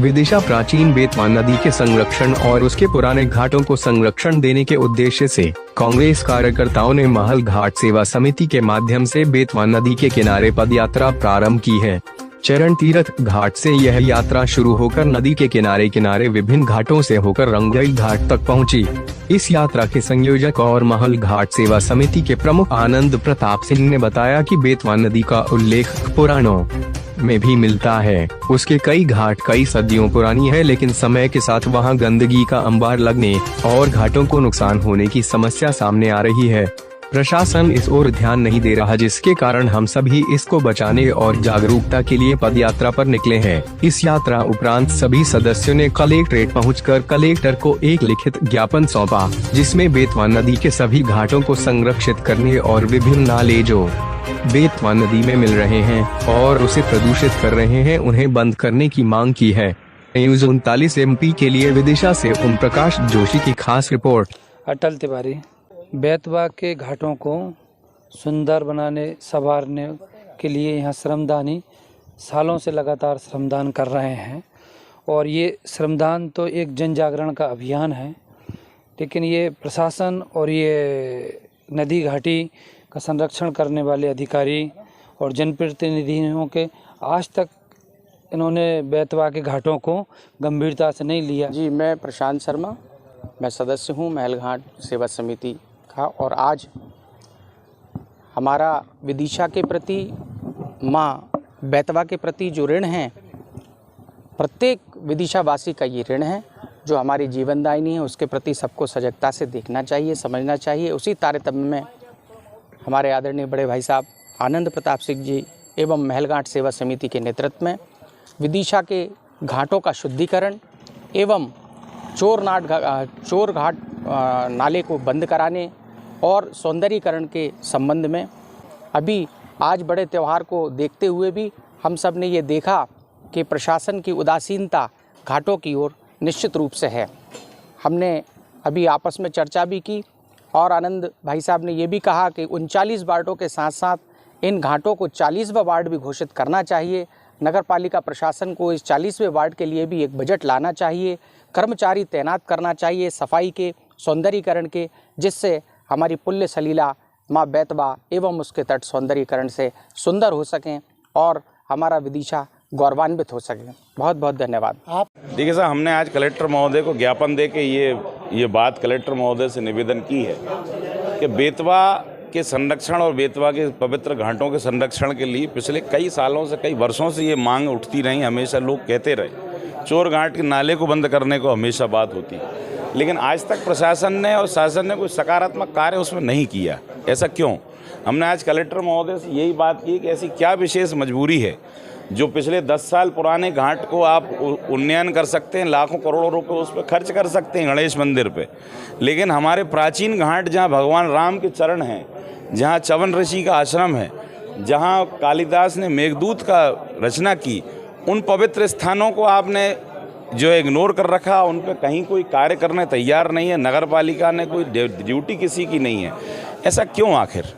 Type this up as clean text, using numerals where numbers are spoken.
विदिशा प्राचीन बेतवा नदी के संरक्षण और उसके पुराने घाटों को संरक्षण देने के उद्देश्य से कांग्रेस कार्यकर्ताओं ने महल घाट सेवा समिति के माध्यम से बेतवा नदी के किनारे पदयात्रा प्रारंभ की है। चरण तीर्थ घाट से यह यात्रा शुरू होकर नदी के किनारे किनारे विभिन्न घाटों से होकर रंगई घाट तक पहुंची। इस यात्रा के संयोजक और महल घाट सेवा समिति के प्रमुख आनंद प्रताप सिंह ने बताया कि बेतवा नदी का उल्लेख पुराणों में भी मिलता है। उसके कई घाट कई सदियों पुरानी है, लेकिन समय के साथ वहां गंदगी का अंबार लगने और घाटों को नुकसान होने की समस्या सामने आ रही है। प्रशासन इस ओर ध्यान नहीं दे रहा, जिसके कारण हम सभी इसको बचाने और जागरूकता के लिए पदयात्रा पर निकले हैं। इस यात्रा उपरांत सभी सदस्यों ने कलेक्ट्रेट पहुंचकर कलेक्टर को एक लिखित ज्ञापन सौंपा, जिसमें बेतवा नदी के सभी घाटों को संरक्षित करने और विभिन्न नाले जो बेतवा नदी में मिल रहे हैं और उसे प्रदूषित कर रहे हैं, उन्हें बंद करने की मांग की है। न्यूज़ 39 MP के लिए विदिशा से ओम प्रकाश जोशी की खास रिपोर्ट। अटल तिवारी। बेतवा के घाटों को सुंदर बनाने संवारने के लिए यहाँ श्रमदानी सालों से लगातार श्रमदान कर रहे हैं और ये श्रमदान तो एक जन जागरण का अभियान है, लेकिन ये प्रशासन और ये नदी घाटी का संरक्षण करने वाले अधिकारी और जनप्रतिनिधियों के आज तक इन्होंने बेतवा के घाटों को गंभीरता से नहीं लिया। जी, मैं प्रशांत शर्मा, मैं सदस्य हूँ महल घाट सेवा समिति का, और आज हमारा विदिशा के प्रति, माँ बेतवा के प्रति जो ऋण है, प्रत्येक विदिशावासी का ये ऋण है जो हमारी जीवनदायिनी है, उसके प्रति सबको सजगता से देखना चाहिए, समझना चाहिए। उसी तारतम्य में हमारे आदरणीय बड़े भाई साहब आनंद प्रताप सिंह जी एवं महल घाट सेवा समिति के नेतृत्व में विदिशा के घाटों का शुद्धिकरण एवं चोर घाट नाले को बंद कराने और सौंदर्यीकरण के संबंध में अभी आज बड़े त्यौहार को देखते हुए भी हम सब ने ये देखा कि प्रशासन की उदासीनता घाटों की ओर निश्चित रूप से है। हमने अभी आपस में चर्चा भी की और आनंद भाई साहब ने ये भी कहा कि 39 वार्डों के साथ साथ इन घाटों को 40वां वार्ड भी घोषित करना चाहिए। नगर पालिका प्रशासन को इस 40वें वार्ड के लिए भी एक बजट लाना चाहिए, कर्मचारी तैनात करना चाहिए सफाई के, सौंदर्यीकरण के, जिससे हमारी पुण्य सलीला माँ बेतवा एवं उसके तट सौंदर्यीकरण से सुंदर हो सकें और हमारा विदिशा गौरवान्वित हो सके। बहुत बहुत धन्यवाद। आप देखिए साहब, हमने आज कलेक्टर महोदय को ज्ञापन दे के ये बात कलेक्टर महोदय से निवेदन की है कि बेतवा के संरक्षण और बेतवा के पवित्र घाटों के संरक्षण के लिए पिछले कई सालों से, कई वर्षों से ये मांग उठती रही। हमेशा लोग कहते रहे चोर घाट के नाले को बंद करने को हमेशा बात होती, लेकिन आज तक प्रशासन ने और शासन ने कोई सकारात्मक कार्य उसमें नहीं किया। ऐसा क्यों? हमने आज कलेक्टर महोदय से यही बात की कि ऐसी क्या विशेष मजबूरी है जो पिछले 10 साल पुराने घाट को आप उन्नयन कर सकते हैं, लाखों करोड़ों रुपए उस पर खर्च कर सकते हैं गणेश मंदिर पे, लेकिन हमारे प्राचीन घाट जहाँ भगवान राम के चरण हैं, जहाँ च्यवन ऋषि का आश्रम है, जहाँ कालिदास ने मेघदूत का रचना की, उन पवित्र स्थानों को आपने जो इग्नोर कर रखा, उन पर कहीं कोई कार्य करने तैयार नहीं है। नगर पालिका ने कोई ड्यूटी किसी की नहीं है। ऐसा क्यों आखिर?